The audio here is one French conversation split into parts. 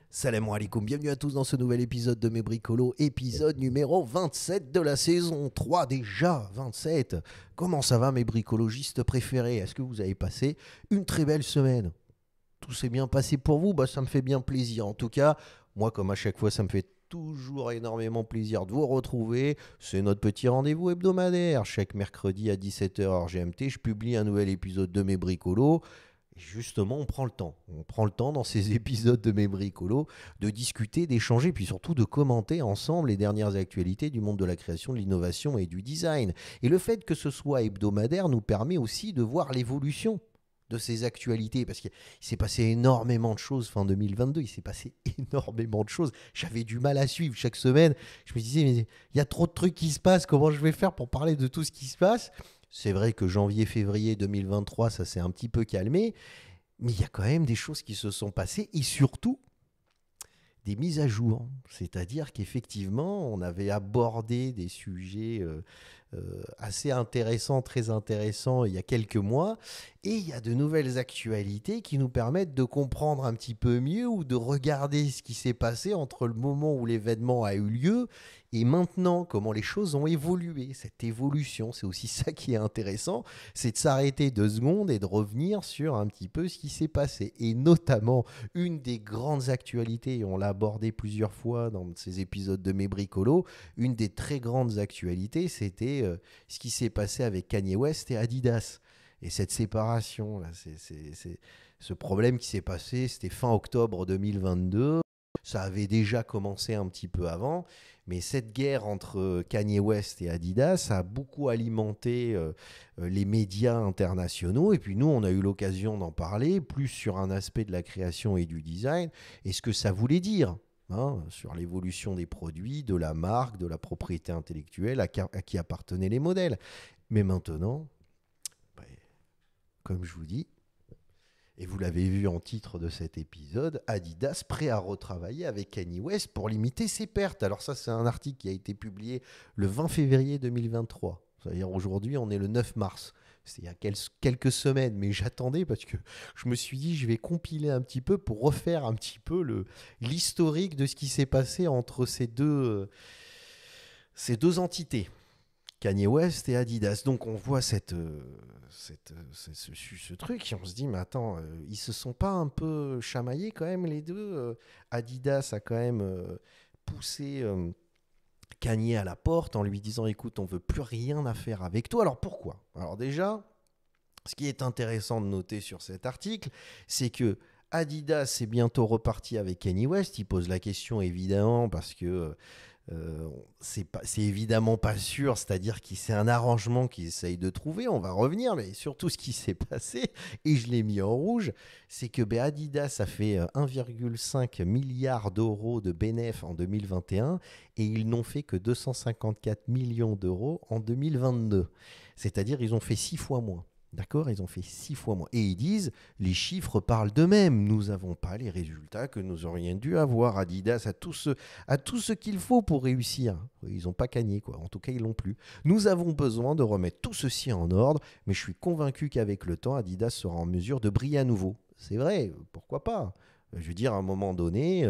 Salam alaikum, bienvenue à tous dans ce nouvel épisode de Mes Bricolos, épisode numéro 27 de la saison 3 déjà, 27. Comment ça va mes bricologistes préférés? Est-ce que vous avez passé une très belle semaine? Tout s'est bien passé pour vous? Ça me fait bien plaisir. En tout cas, moi comme à chaque fois, ça me fait toujours énormément plaisir de vous retrouver. C'est notre petit rendez-vous hebdomadaire. Chaque mercredi à 17h heure GMT, je publie un nouvel épisode de Mes Bricolos. Justement, on prend le temps. On prend le temps dans ces épisodes de Mes Bricolos de discuter, d'échanger, puis surtout de commenter ensemble les dernières actualités du monde de la création, de l'innovation et du design. Et le fait que ce soit hebdomadaire nous permet aussi de voir l'évolution de ces actualités, parce qu'il s'est passé énormément de choses fin 2022, il s'est passé énormément de choses. J'avais du mal à suivre chaque semaine. Je me disais, mais il y a trop de trucs qui se passent, comment je vais faire pour parler de tout ce qui se passe? C'est vrai que janvier-février 2023, ça s'est un petit peu calmé, mais il y a quand même des choses qui se sont passées et surtout des mises à jour. C'est-à-dire qu'effectivement, on avait abordé des sujets assez intéressants, très intéressants il y a quelques mois, et il y a de nouvelles actualités qui nous permettent de comprendre un petit peu mieux ou de regarder ce qui s'est passé entre le moment où l'événement a eu lieu et maintenant, comment les choses ont évolué. Cette évolution, c'est aussi ça qui est intéressant, c'est de s'arrêter 2 secondes et de revenir sur un petit peu ce qui s'est passé. Et notamment, une des grandes actualités, et on l'a abordé plusieurs fois dans ces épisodes de Mes Bricolos, une des très grandes actualités, c'était ce qui s'est passé avec Kanye West et Adidas. Et cette séparation, là, c'est ce problème qui s'est passé, c'était fin octobre 2022. Ça avait déjà commencé un petit peu avant, mais cette guerre entre Kanye West et Adidas a beaucoup alimenté les médias internationaux. Et puis nous, on a eu l'occasion d'en parler, plus sur un aspect de la création et du design, et ce que ça voulait dire. Sur l'évolution des produits, de la marque, de la propriété intellectuelle, à qui appartenaient les modèles. Mais maintenant, bah, comme je vous dis, et vous l'avez vu en titre de cet épisode, Adidas prêt à retravailler avec Kanye West pour limiter ses pertes. Alors ça, c'est un article qui a été publié le 20 février 2023. C'est-à-dire aujourd'hui, on est le 9 mars. C'est il y a quelques semaines, mais j'attendais parce que je me suis dit, je vais compiler un petit peu pour refaire un petit peu l'historique de ce qui s'est passé entre ces deux entités. Kanye West et Adidas. Donc on voit ce truc et on se dit, mais attends, ils se sont pas un peu chamaillés quand même les deux? Adidas a quand même poussé Kanye à la porte en lui disant, écoute, on veut plus rien à faire avec toi. Alors pourquoi? Alors déjà, ce qui est intéressant de noter sur cet article, c'est que Adidas est bientôt reparti avec Kanye West. Il pose la question évidemment parce que c'est évidemment pas sûr, c'est-à-dire que c'est un arrangement qu'ils essayent de trouver, on va revenir, mais surtout ce qui s'est passé, et je l'ai mis en rouge, c'est que Adidas a fait 1,5 milliard d'euros de bénéfices en 2021 et ils n'ont fait que 254 millions d'euros en 2022. C'est-à-dire ils ont fait 6 fois moins. D'accord? Ils ont fait 6 fois moins. Et ils disent, les chiffres parlent d'eux-mêmes. Nous n'avons pas les résultats que nous aurions dû avoir. Adidas a tout ce qu'il faut pour réussir. Ils n'ont pas gagné, quoi. En tout cas, ils l'ont plus. Nous avons besoin de remettre tout ceci en ordre, mais je suis convaincu qu'avec le temps, Adidas sera en mesure de briller à nouveau. C'est vrai, pourquoi pas? Je veux dire, à un moment donné,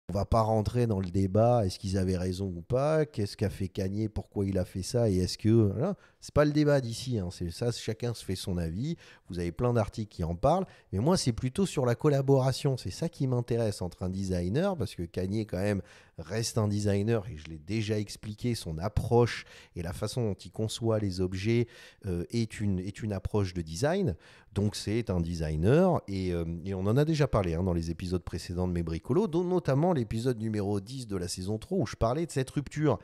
on va pas rentrer dans le débat, est-ce qu'ils avaient raison ou pas, qu'est-ce qu'a fait Kanye, pourquoi il a fait ça, et est-ce que... Voilà. C'est pas le débat d'ici, c'est ça, chacun se fait son avis, vous avez plein d'articles qui en parlent, mais moi c'est plutôt sur la collaboration, c'est ça qui m'intéresse entre un designer, parce que Kanye quand même reste un designer, et je l'ai déjà expliqué, son approche et la façon dont il conçoit les objets est une approche de design, donc c'est un designer, et on en a déjà parlé dans les épisodes précédents de Mes Bricolos, dont notamment l'épisode numéro 10 de la saison 3 où je parlais de cette rupture.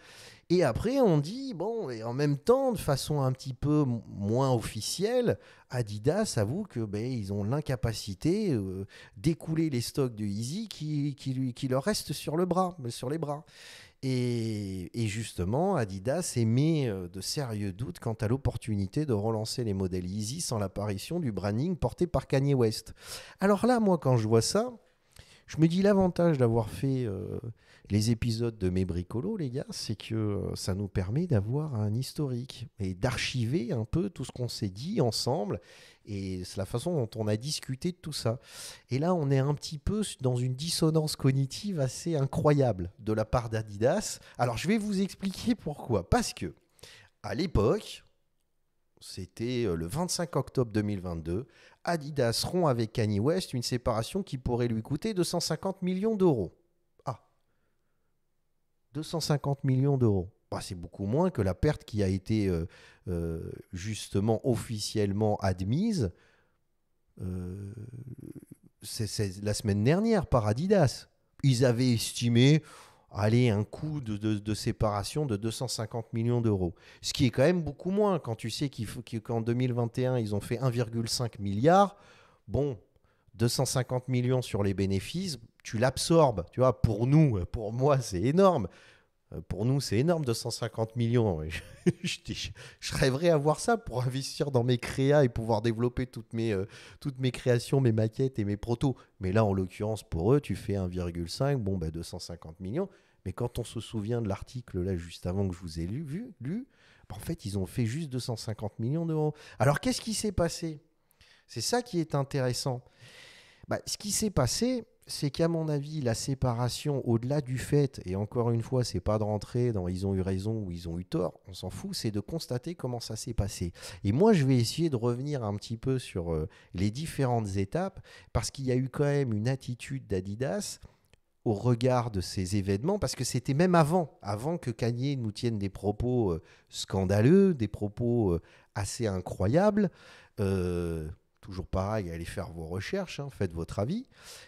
Et après, on dit, bon, et en même temps, de façon un petit peu moins officielle, Adidas avoue que ils ont l'incapacité d'écouler les stocks de Yeezy qui leur restent sur les bras. Et justement, Adidas émet de sérieux doutes quant à l'opportunité de relancer les modèles Yeezy sans l'apparition du branding porté par Kanye West. Alors là, moi, quand je vois ça, Je me dis l'avantage d'avoir fait les épisodes de mes bricolos, les gars, c'est que ça nous permet d'avoir un historique et d'archiver un peu tout ce qu'on s'est dit ensemble. Et c'est la façon dont on a discuté de tout ça. Et là, on est un petit peu dans une dissonance cognitive assez incroyable de la part d'Adidas. Alors, je vais vous expliquer pourquoi. Parce que, à l'époque, c'était le 25 octobre 2022, Adidas rompt avec Kanye West une séparation qui pourrait lui coûter 250 millions d'euros. Ah, 250 millions d'euros. Bah, c'est beaucoup moins que la perte qui a été justement officiellement admise euh, c'est la semaine dernière par Adidas. Ils avaient estimé allez, un coût de séparation de 250 millions d'euros. Ce qui est quand même beaucoup moins quand tu sais qu'en 2021, ils ont fait 1,5 milliard. Bon, 250 millions sur les bénéfices, tu l'absorbes. Tu vois, pour nous, pour moi, c'est énorme. Pour nous, c'est énorme, 250 millions. Je rêverais avoir ça pour investir dans mes créas et pouvoir développer toutes mes créations, mes maquettes et mes protos. Mais là, en l'occurrence, pour eux, tu fais 1,5, bon, 250 millions. Mais quand on se souvient de l'article, là, juste avant que je vous ai lu, en fait, ils ont fait juste 250 millions d'euros. Alors, qu'est-ce qui s'est passé? C'est ça qui est intéressant. Ce qui s'est passé, c'est qu'à mon avis, la séparation, au-delà du fait, et encore une fois, c'est pas de rentrer dans ils ont eu raison ou ils ont eu tort, on s'en fout, c'est de constater comment ça s'est passé. Et moi, je vais essayer de revenir un petit peu sur les différentes étapes, parce qu'il y a eu quand même une attitude d'Adidas au regard de ces événements, parce que c'était même avant que Kanye nous tienne des propos scandaleux, des propos assez incroyables. Toujours pareil, allez faire vos recherches, hein, faites votre avis.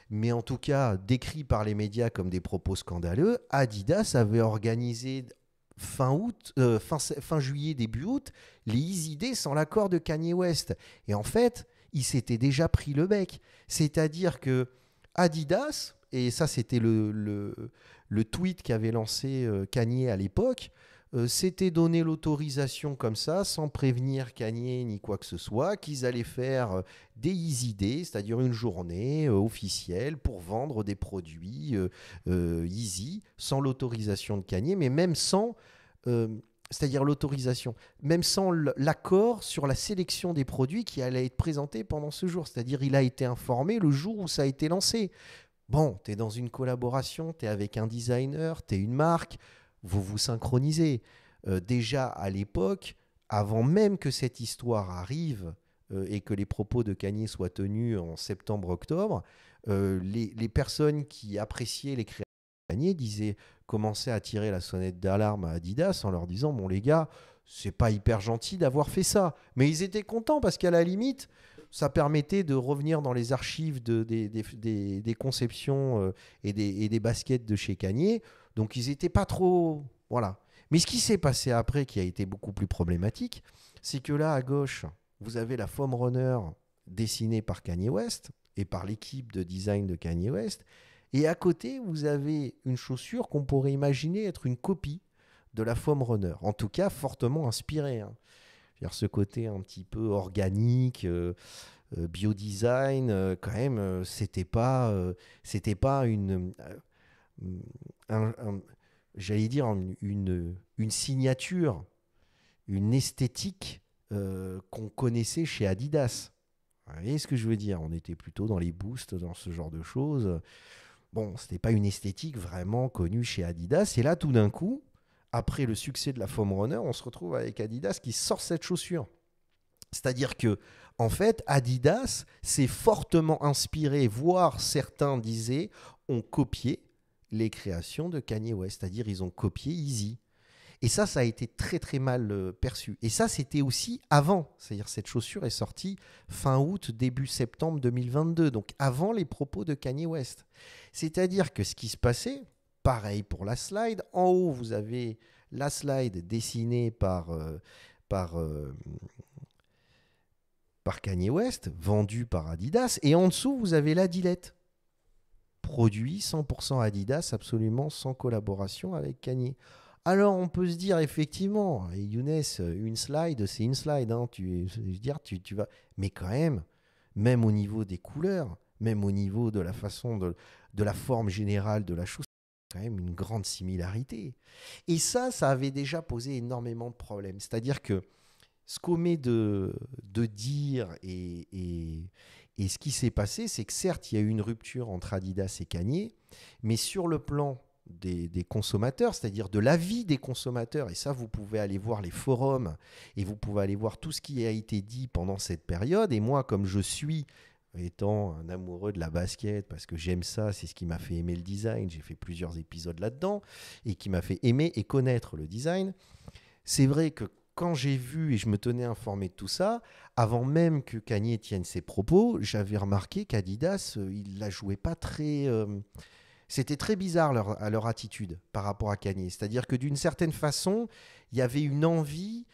Mais en tout cas, décrit par les médias comme des propos scandaleux, Adidas avait organisé fin juillet, début août, les Easy Days sans l'accord de Kanye West. Et en fait, il s'était déjà pris le bec. C'est-à-dire que Adidas, et ça c'était le tweet qu'avait lancé Kanye à l'époque, s'était donné l'autorisation comme ça, sans prévenir Kanye ni quoi que ce soit, qu'ils allaient faire des Easy Days, c'est-à-dire une journée officielle pour vendre des produits Easy, sans l'autorisation de Kanye, mais même sans... c'est-à-dire l'autorisation, même sans l'accord sur la sélection des produits qui allaient être présentés pendant ce jour. C'est-à-dire il a été informé le jour où ça a été lancé. Bon, tu es dans une collaboration, tu es avec un designer, tu es une marque, vous vous synchronisez. Déjà à l'époque, avant même que cette histoire arrive et que les propos de Kanye soient tenus en septembre-octobre, les personnes qui appréciaient les créations de Kanye commençaient à tirer la sonnette d'alarme à Adidas en leur disant « Bon les gars, c'est pas hyper gentil d'avoir fait ça ». Mais ils étaient contents parce qu'à la limite, ça permettait de revenir dans les archives des conceptions et des baskets de chez Kanye. Donc ils n'étaient pas trop... Voilà. Mais ce qui s'est passé après, qui a été beaucoup plus problématique, c'est que là, à gauche, vous avez la Foam Runner dessinée par Kanye West et par l'équipe de design de Kanye West. Et à côté, vous avez une chaussure qu'on pourrait imaginer être une copie de la Foam Runner. En tout cas, fortement inspirée. Hein. C'est-à-dire ce côté un petit peu organique, biodesign, quand même, c'était pas j'allais dire une signature, une esthétique qu'on connaissait chez Adidas. Vous voyez ce que je veux dire? On était plutôt dans les boosts, dans ce genre de choses. Bon, c'était pas une esthétique vraiment connue chez Adidas. Et là, tout d'un coup, après le succès de la Foam Runner, on se retrouve avec Adidas qui sort cette chaussure. C'est-à-dire que, en fait, Adidas s'est fortement inspiré, voire certains disaient, ont copié les créations de Kanye West. C'est-à-dire, ils ont copié Yeezy. Et ça a été très très mal perçu. Et ça, c'était aussi avant. C'est-à-dire, cette chaussure est sortie fin août, début septembre 2022. Donc, avant les propos de Kanye West. C'est-à-dire que ce qui se passait, pareil pour la slide. En haut, vous avez la slide dessinée par Kanye West, vendue par Adidas. Et en dessous, vous avez la Dilette. Produit 100% Adidas, absolument sans collaboration avec Kanye. Alors, on peut se dire, effectivement, Younes, une slide, c'est une slide. Hein, tu vas... Mais quand même au niveau des couleurs, même au niveau de la façon de la forme générale de la chose, quand même une grande similarité. Et ça avait déjà posé énormément de problèmes. C'est-à-dire que ce qu'on met de dire et ce qui s'est passé, c'est que certes, il y a eu une rupture entre Adidas et Kanye, mais sur le plan des consommateurs, c'est-à-dire de l'avis des consommateurs, et ça, vous pouvez aller voir les forums et vous pouvez aller voir tout ce qui a été dit pendant cette période. Et moi, comme je suis, étant un amoureux de la basket, parce que j'aime ça, c'est ce qui m'a fait aimer le design, j'ai fait plusieurs épisodes là-dedans, et qui m'a fait aimer et connaître le design, c'est vrai que quand j'ai vu et je me tenais informé de tout ça, avant même que Kanye tienne ses propos, j'avais remarqué qu'Adidas, il ne la jouait pas très... c'était très bizarre leur attitude par rapport à Kanye. C'est-à-dire que d'une certaine façon, il y avait une envie,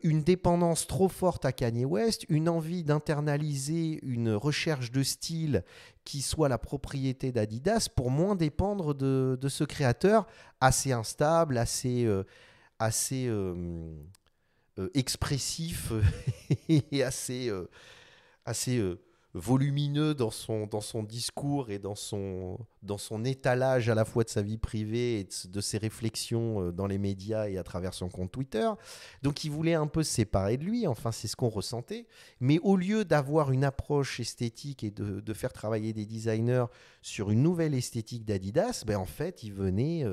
une dépendance trop forte à Kanye West, une envie d'internaliser une recherche de style qui soit la propriété d'Adidas pour moins dépendre de ce créateur assez instable, assez expressif et assez volumineux dans son discours et dans son étalage à la fois de sa vie privée et de ses réflexions dans les médias et à travers son compte Twitter. Donc il voulait un peu se séparer de lui, enfin c'est ce qu'on ressentait. Mais au lieu d'avoir une approche esthétique et de faire travailler des designers sur une nouvelle esthétique d'Adidas, ben en fait il venait...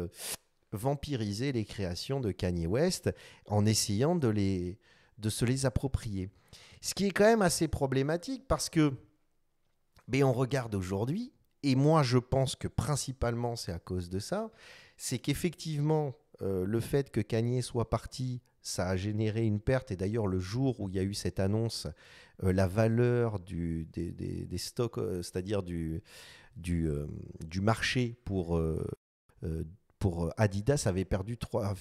vampiriser les créations de Kanye West en essayant de se les approprier. Ce qui est quand même assez problématique parce que on regarde aujourd'hui, et moi je pense que principalement c'est à cause de ça, c'est qu'effectivement le fait que Kanye soit parti, ça a généré une perte, et d'ailleurs le jour où il y a eu cette annonce, la valeur des stocks, c'est-à-dire du marché pour Adidas avait perdu 3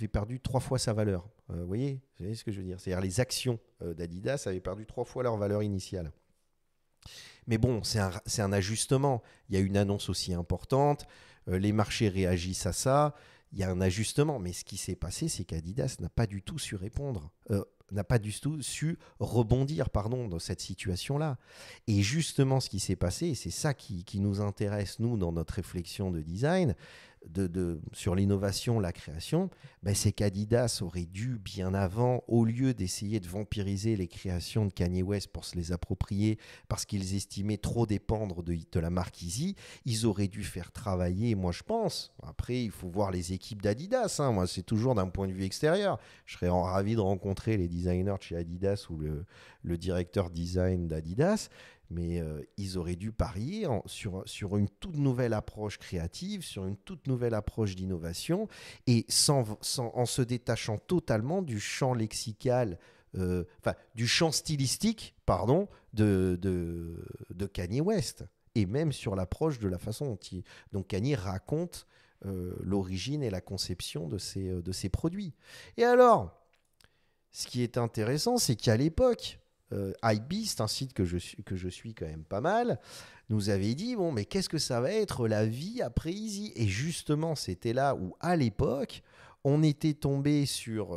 fois sa valeur. Vous voyez ce que je veux dire? C'est-à-dire les actions d'Adidas avaient perdu 3 fois leur valeur initiale. Mais bon, c'est un ajustement. Il y a une annonce aussi importante, les marchés réagissent à ça, il y a un ajustement. Mais ce qui s'est passé, c'est qu'Adidas n'a pas du tout su répondre, n'a pas du tout su rebondir dans cette situation-là. Et justement, ce qui s'est passé, et c'est ça qui nous intéresse, nous, dans notre réflexion de design, sur l'innovation, la création, c'est qu'Adidas aurait dû, bien avant, au lieu d'essayer de vampiriser les créations de Kanye West pour se les approprier parce qu'ils estimaient trop dépendre de la marque Yeezy, ils auraient dû faire travailler, moi je pense, après il faut voir les équipes d'Adidas, moi c'est toujours d'un point de vue extérieur, je serais ravi de rencontrer les designers de chez Adidas ou le directeur design d'Adidas, mais ils auraient dû parier sur une toute nouvelle approche créative, sur une toute nouvelle approche d'innovation, et en se détachant totalement du champ lexical, du champ stylistique, de Kanye West, et même sur l'approche de la façon dont Kanye raconte l'origine et la conception de ses produits. Et alors, ce qui est intéressant, c'est qu'à l'époque, Hypebeast, un site que je suis quand même pas mal, nous avait dit mais qu'est-ce que ça va être la vie après Yeezy? Et justement, c'était là où, à l'époque, on était tombé sur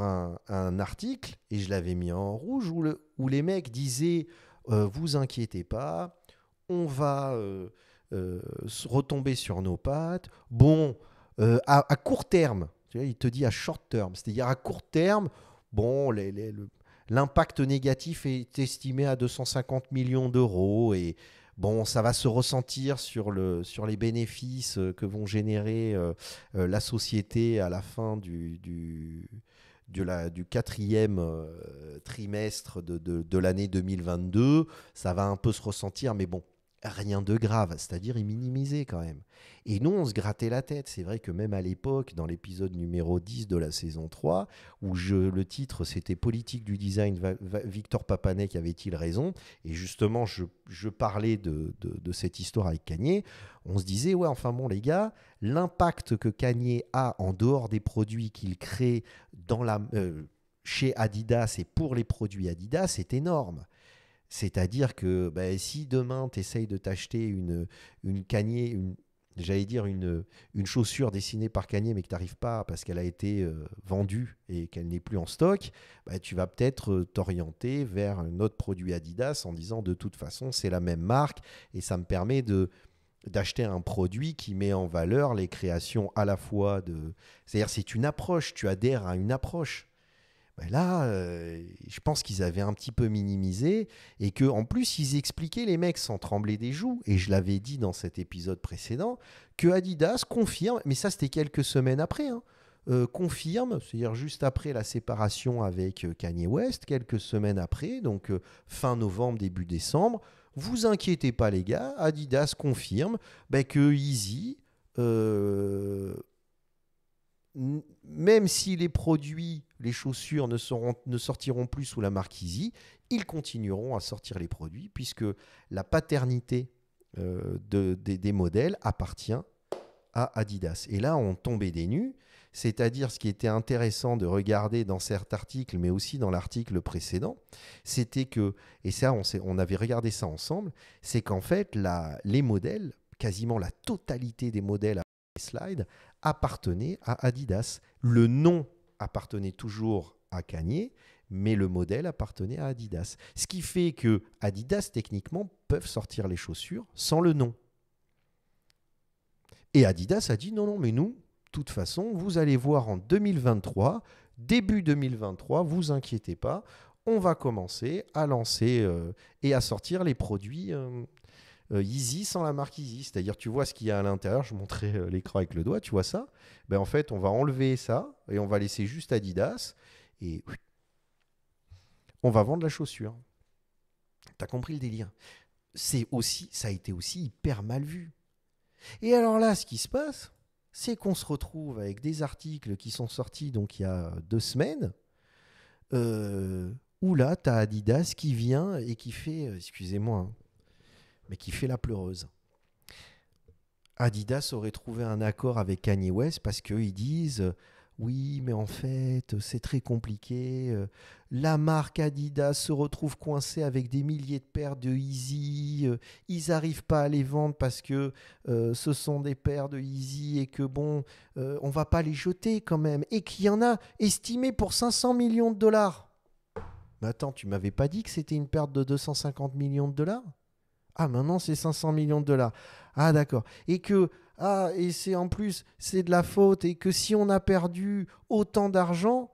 un article, et je l'avais mis en rouge, où les mecs disaient vous inquiétez pas, on va retomber sur nos pattes. Bon, à court terme, tu vois, il te dit à short term, c'est-à-dire à court terme, bon, l'impact négatif est estimé à 250 millions d'euros, et bon, ça va se ressentir sur les bénéfices que vont générer la société à la fin du quatrième trimestre de l'année 2022. Ça va un peu se ressentir, mais bon, rien de grave, c'est-à-dire il minimisait quand même. Et nous, on se grattait la tête. C'est vrai que même à l'époque, dans l'épisode numéro 10 de la saison 3, où le titre c'était Politique du design, Victor Papanek avait-il raison? Et justement, je parlais de cette histoire avec Kanye. On se disait, ouais, enfin bon, les gars, l'impact que Kanye a en dehors des produits qu'il crée chez Adidas et pour les produits Adidas, c'est énorme. C'est-à-dire que si demain tu essayes de t'acheter une Kanye, une chaussure dessinée par Kanye, mais que tu n'arrives pas parce qu'elle a été vendue et qu'elle n'est plus en stock, tu vas peut-être t'orienter vers un autre produit Adidas en disant de toute façon c'est la même marque et ça me permet de d'acheter un produit qui met en valeur les créations à la fois de... C'est-à-dire, c'est une approche, tu adhères à une approche. Ben là, je pense qu'ils avaient un petit peu minimisé et qu'en plus, ils expliquaient, les mecs, sans trembler des joues, et je l'avais dit dans cet épisode précédent, que Adidas confirme, mais ça c'était quelques semaines après, hein, confirme, c'est-à-dire juste après la séparation avec Kanye West, quelques semaines après, donc fin novembre, début décembre, vous inquiétez pas les gars, Adidas confirme que Yeezy, même si les produits, les chaussures ne sortiront plus sous la marque Yeezy, ils continueront à sortir les produits puisque la paternité des modèles appartient à Adidas. Et là, on tombait des nues, c'est-à-dire ce qui était intéressant de regarder dans cet article, mais aussi dans l'article précédent, c'était que, et ça, on avait regardé ça ensemble, c'est qu'en fait, les modèles, quasiment la totalité des modèles à slide, appartenait à Adidas. Le nom appartenait toujours à Kanye, mais le modèle appartenait à Adidas. Ce qui fait que Adidas, techniquement, peuvent sortir les chaussures sans le nom. Et Adidas a dit non, non, mais nous, de toute façon, vous allez voir en 2023, début 2023, vous inquiétez pas, on va commencer à lancer et à sortir les produits Yeezy sans la marque Yeezy. C'est-à-dire, tu vois ce qu'il y a à l'intérieur, je montrais l'écran avec le doigt, tu vois ça? En fait, on va enlever ça et on va laisser juste Adidas et on va vendre la chaussure. T'as compris le délire? Ça a été aussi hyper mal vu. Et alors là, ce qui se passe, c'est qu'on se retrouve avec des articles qui sont sortis donc il y a 2 semaines, où là, tu as Adidas qui vient et qui fait, excusez-moi, hein, mais qui fait la pleureuse. Adidas aurait trouvé un accord avec Kanye West parce qu'ils disent oui, mais en fait, c'est très compliqué. La marque Adidas se retrouve coincée avec des milliers de paires de Yeezy. Ils n'arrivent pas à les vendre parce que ce sont des paires de Yeezy et que bon, on va pas les jeter quand même. Et qu'il y en a estimé pour 500 millions de dollars. Mais attends, tu m'avais pas dit que c'était une perte de 250 millions de dollars? Ah, maintenant c'est 500 millions de dollars. Ah, d'accord. Et que, et c'est en plus, c'est de la faute. Et que si on a perdu autant d'argent,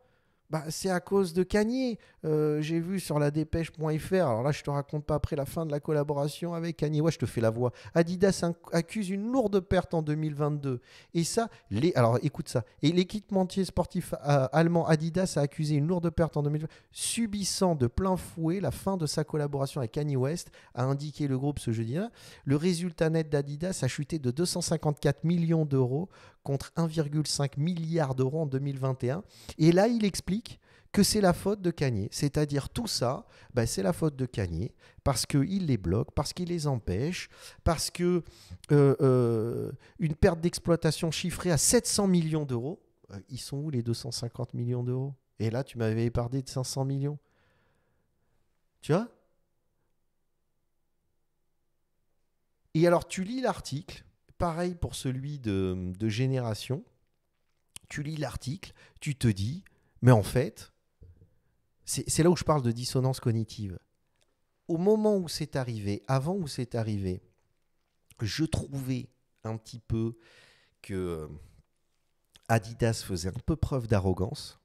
c'est à cause de Kanye. J'ai vu sur la dépêche.fr, alors là, je te raconte pas après la fin de la collaboration avec Kanye. Ouais, je te fais la voix. Adidas accuse une lourde perte en 2022. Et ça, alors écoute ça. Et l'équipementier sportif allemand Adidas a accusé une lourde perte en 2020, subissant de plein fouet la fin de sa collaboration avec Kanye West, a indiqué le groupe ce jeudi-là. Le résultat net d'Adidas a chuté de 254 millions d'euros contre 1,5 milliard d'euros en 2021. Et là, il explique que c'est la faute de Kanye. C'est-à-dire tout ça, c'est la faute de Kanye parce qu'il les bloque, parce qu'il les empêche, parce que une perte d'exploitation chiffrée à 700 millions d'euros, ils sont où les 250 millions d'euros? Et là, tu m'avais parlé de 500 millions. Tu vois? Et alors, tu lis l'article, pareil pour celui de Génération, tu lis l'article, tu te dis, mais en fait, c'est là où je parle de dissonance cognitive. Au moment où c'est arrivé, avant où c'est arrivé, je trouvais un petit peu que Adidas faisait un peu preuve d'arrogance.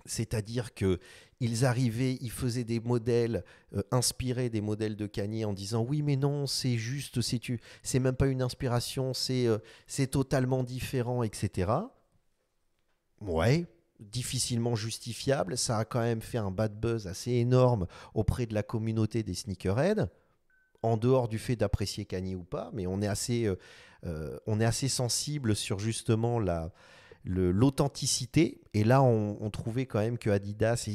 C'est-à-dire qu'ils arrivaient, ils faisaient des modèles inspirés des modèles de Kanye en disant oui mais non, c'est juste, c'est même pas une inspiration, c'est totalement différent, etc. Ouais, difficilement justifiable. Ça a quand même fait un bad buzz assez énorme auprès de la communauté des sneakerheads, en dehors du fait d'apprécier Kanye ou pas, mais on est assez sensible sur justement l'authenticité. Et là, on trouvait quand même que Adidas,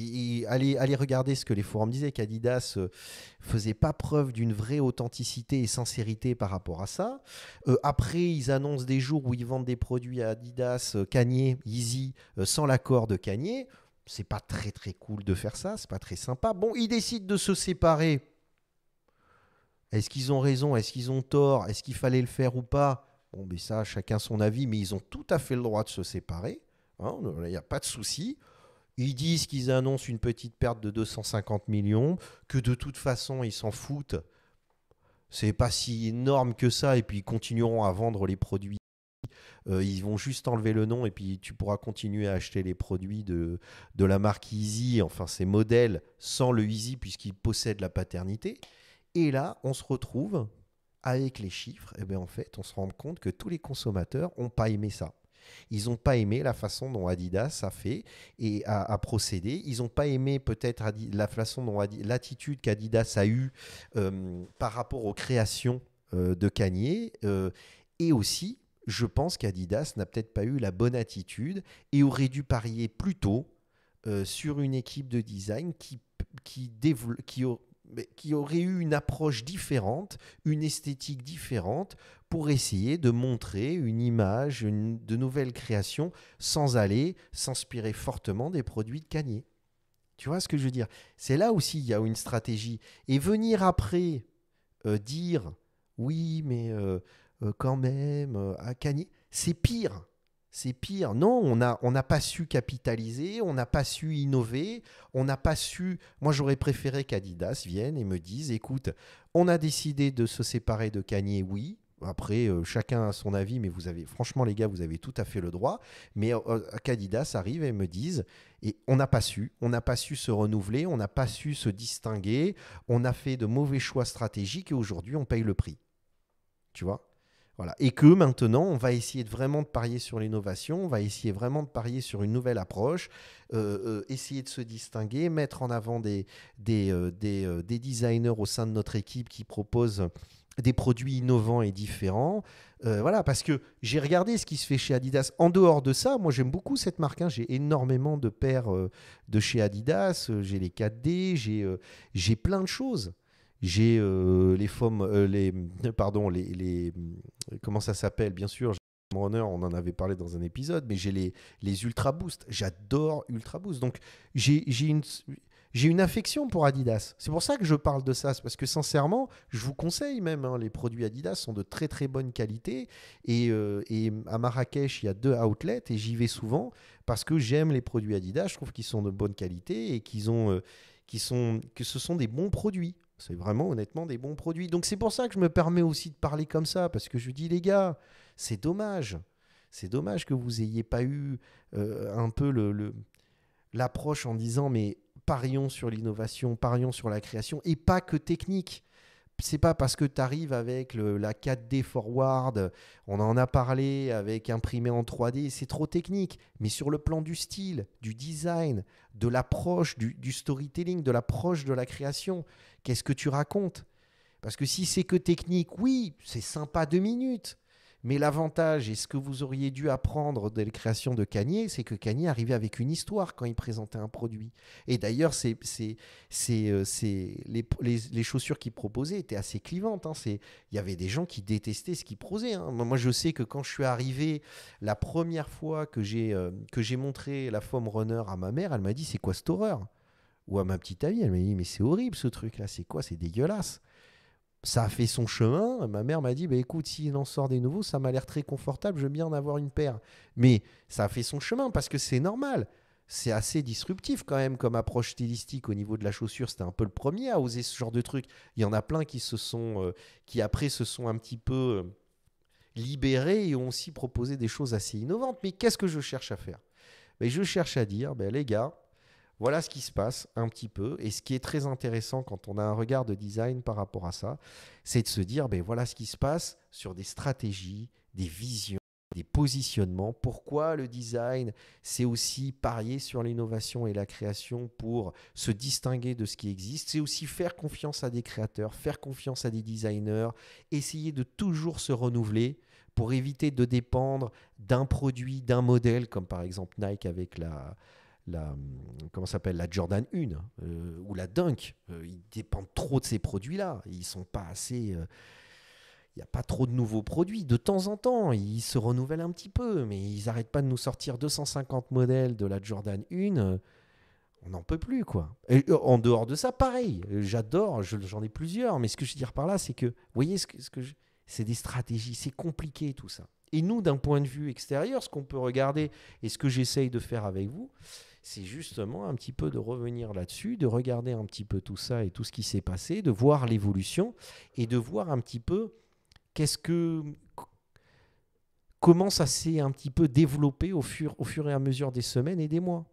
allez regarder ce que les forums disaient, qu'Adidas faisait pas preuve d'une vraie authenticité et sincérité par rapport à ça. Après, ils annoncent des jours où ils vendent des produits à Adidas, Kanye, Yeezy, sans l'accord de Kanye. C'est pas très très cool de faire ça, c'est pas très sympa. Bon, ils décident de se séparer. Est-ce qu'ils ont raison? Est-ce qu'ils ont tort? Est-ce qu'il fallait le faire ou pas? Bon, mais ça, chacun son avis, mais ils ont tout à fait le droit de se séparer. Il n'y a pas de souci. Ils disent qu'ils annoncent une petite perte de 250 millions, que de toute façon, ils s'en foutent. C'est pas si énorme que ça, et puis ils continueront à vendre les produits. Ils vont juste enlever le nom et puis tu pourras continuer à acheter les produits de la marque Easy, enfin ces modèles sans le Easy puisqu'ils possèdent la paternité. Et là, on se retrouve avec les chiffres. Et bien en fait, on se rend compte que tous les consommateurs n'ont pas aimé ça. Ils n'ont pas aimé la façon dont Adidas a fait et a procédé. Ils n'ont pas aimé peut-être la façon dont l'attitude qu'Adidas a eue par rapport aux créations de Kanye. Et aussi, je pense qu'Adidas n'a peut-être pas eu la bonne attitude et aurait dû parier plus tôt sur une équipe de design qui aurait eu une approche différente, une esthétique différente pour essayer de montrer une image, de nouvelles créations sans aller s'inspirer fortement des produits de Kanye. Tu vois ce que je veux dire? C'est là aussi il y a une stratégie. Et venir après dire oui, mais quand même, à Kanye, c'est pire. C'est pire. Non, on n'a pas su capitaliser, on n'a pas su innover, on n'a pas su. Moi, j'aurais préféré qu'Adidas vienne et me dise, écoute, on a décidé de se séparer de Kanye, oui. Après, chacun a son avis, mais vous avez, franchement, les gars, vous avez tout à fait le droit. Mais qu'Adidas arrive et me dise, et on n'a pas su se renouveler, on n'a pas su se distinguer, on a fait de mauvais choix stratégiques et aujourd'hui, on paye le prix. Tu vois? Voilà. Et que maintenant, on va essayer vraiment de parier sur l'innovation, on va essayer vraiment de parier sur une nouvelle approche, essayer de se distinguer, mettre en avant des designers au sein de notre équipe qui proposent des produits innovants et différents. Voilà, parce que j'ai regardé ce qui se fait chez Adidas. En dehors de ça, moi j'aime beaucoup cette marque. Hein. J'ai énormément de paires de chez Adidas. J'ai les 4D, j'ai plein de choses. J'ai les FOM, pardon, comment ça s'appelle, bien sûr. Runner, on en avait parlé dans un épisode, mais j'ai les Ultra Boost. J'adore Ultra Boost. Donc, j'ai une affection pour Adidas. C'est pour ça que je parle de ça. C'est parce que sincèrement, je vous conseille même, hein, les produits Adidas sont de très très bonne qualité. Et à Marrakech, il y a 2 outlets et j'y vais souvent parce que j'aime les produits Adidas. Je trouve qu'ils sont de bonne qualité et que ce sont des bons produits. C'est vraiment honnêtement des bons produits. Donc c'est pour ça que je me permets aussi de parler comme ça, parce que je dis les gars, c'est dommage. C'est dommage que vous n'ayez pas eu un peu l'approche en disant mais parions sur l'innovation, parions sur la création, et pas que technique. C'est pas parce que tu arrives avec la 4D forward, on en a parlé, avec imprimé en 3D, c'est trop technique. Mais sur le plan du style, du design, de l'approche, du storytelling, de l'approche de la création, qu'est-ce que tu racontes? Parce que si c'est que technique, oui, c'est sympa 2 minutes. Mais l'avantage, et ce que vous auriez dû apprendre de la création de Kanye, c'est que Kanye arrivait avec une histoire quand il présentait un produit. Et d'ailleurs, les chaussures qu'il proposait étaient assez clivantes. Hein. Il y avait des gens qui détestaient ce qu'il proposait. Hein. Moi, je sais que quand je suis arrivé, la première fois que j'ai montré la Foam Runner à ma mère, elle m'a dit, c'est quoi cette horreur? Ou à ma petite amie, elle m'a dit, mais c'est horrible ce truc-là, c'est quoi? C'est dégueulasse. Ça a fait son chemin. Ma mère m'a dit, bah, écoute, s'il en sort des nouveaux, ça m'a l'air très confortable, je veux bien en avoir une paire. Mais ça a fait son chemin parce que c'est normal. C'est assez disruptif quand même comme approche stylistique au niveau de la chaussure. C'était un peu le premier à oser ce genre de truc. Il y en a plein qui après se sont un petit peu libérés et ont aussi proposé des choses assez innovantes. Mais qu'est-ce que je cherche à faire? Je cherche à dire, les gars, voilà ce qui se passe un petit peu. Et ce qui est très intéressant quand on a un regard de design par rapport à ça, c'est de se dire, voilà ce qui se passe sur des stratégies, des visions, des positionnements. Pourquoi le design, c'est aussi parier sur l'innovation et la création pour se distinguer de ce qui existe. C'est aussi faire confiance à des créateurs, faire confiance à des designers, essayer de toujours se renouveler pour éviter de dépendre d'un produit, d'un modèle, comme par exemple Nike avec comment s'appelle, la Jordan 1 ou la Dunk. Ils dépendent trop de ces produits-là. Ils sont pas assez. Il n'y a pas trop de nouveaux produits. De temps en temps, ils se renouvellent un petit peu, mais ils n'arrêtent pas de nous sortir 250 modèles de la Jordan 1. On n'en peut plus, quoi. Et en dehors de ça, pareil. J'adore, j'en ai plusieurs, mais ce que je veux dire par là, c'est que, vous voyez, c'est des stratégies, c'est compliqué tout ça. Et nous, d'un point de vue extérieur, ce qu'on peut regarder et ce que j'essaye de faire avec vous, c'est justement un petit peu de revenir là-dessus, de regarder un petit peu tout ça et tout ce qui s'est passé, de voir l'évolution et de voir un petit peu qu'est-ce que comment ça s'est un petit peu développé au fur et à mesure des semaines et des mois.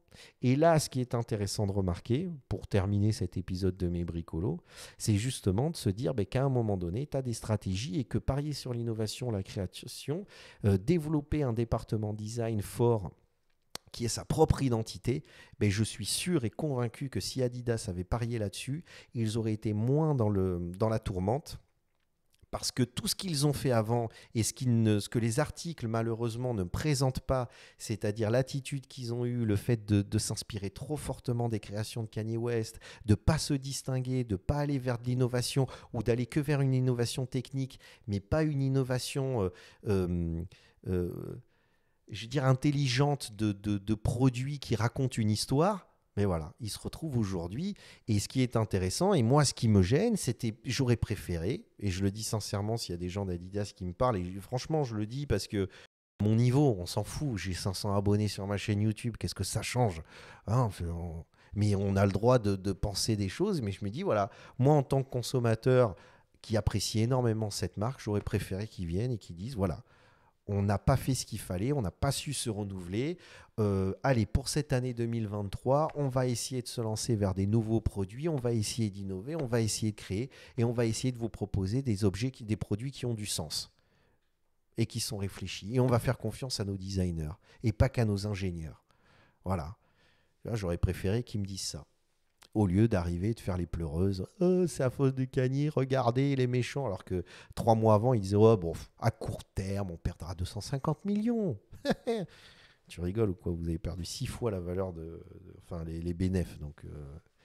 Et là, ce qui est intéressant de remarquer, pour terminer cet épisode de mes bricolos, c'est justement de se dire qu'à un moment donné, tu as des stratégies et que parier sur l'innovation, la création, développer un département design fort qui ait sa propre identité, je suis sûr et convaincu que si Adidas avait parié là-dessus, ils auraient été moins dans la tourmente. Parce que tout ce qu'ils ont fait avant et ce que les articles malheureusement ne présentent pas, c'est-à-dire l'attitude qu'ils ont eue, le fait de s'inspirer trop fortement des créations de Kanye West, de ne pas se distinguer, de ne pas aller vers de l'innovation ou d'aller que vers une innovation technique, mais pas une innovation, je veux dire, intelligente de produits qui racontent une histoire. Mais voilà, ils se retrouvent aujourd'hui. Et ce qui est intéressant, et moi, ce qui me gêne, j'aurais préféré, et je le dis sincèrement s'il y a des gens d'Adidas qui me parlent, et franchement, je le dis parce que mon niveau, on s'en fout. J'ai 500 abonnés sur ma chaîne YouTube, qu'est-ce que ça change, hein, mais on a le droit de penser des choses. Mais je me dis, voilà, moi, en tant que consommateur qui apprécie énormément cette marque, j'aurais préféré qu'ils viennent et qu'ils disent, voilà, on n'a pas fait ce qu'il fallait, on n'a pas su se renouveler. Allez, pour cette année 2023, on va essayer de se lancer vers des nouveaux produits, on va essayer d'innover, on va essayer de créer et on va essayer de vous proposer des produits qui ont du sens et qui sont réfléchis. Et on va faire confiance à nos designers et pas qu'à nos ingénieurs. Voilà. Là, j'aurais préféré qu'ils me disent ça. Au lieu d'arriver et de faire les pleureuses. C'est à faute de Kanye, regardez les méchants. Alors que 3 mois avant, ils disaient bon, à court terme, on perdra 250 millions. Tu rigoles ou quoi? Vous avez perdu 6 fois la valeur les bénéfices. Donc,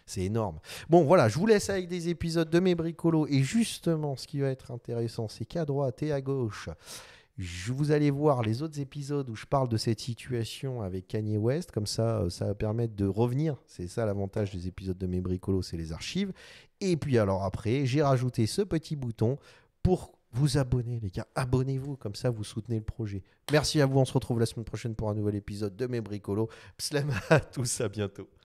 c'est énorme. Bon, voilà, je vous laisse avec des épisodes de mes bricolos. Et justement, ce qui va être intéressant, c'est qu'à droite et à gauche, vous allez voir les autres épisodes où je parle de cette situation avec Kanye West. Comme ça, ça va permettre de revenir. C'est ça l'avantage des épisodes de mes bricolos, c'est les archives. Et puis alors après, j'ai rajouté ce petit bouton pour vous abonner, les gars. Abonnez-vous, comme ça vous soutenez le projet. Merci à vous, on se retrouve la semaine prochaine pour un nouvel épisode de mes bricolos. Pslam à tous, à bientôt.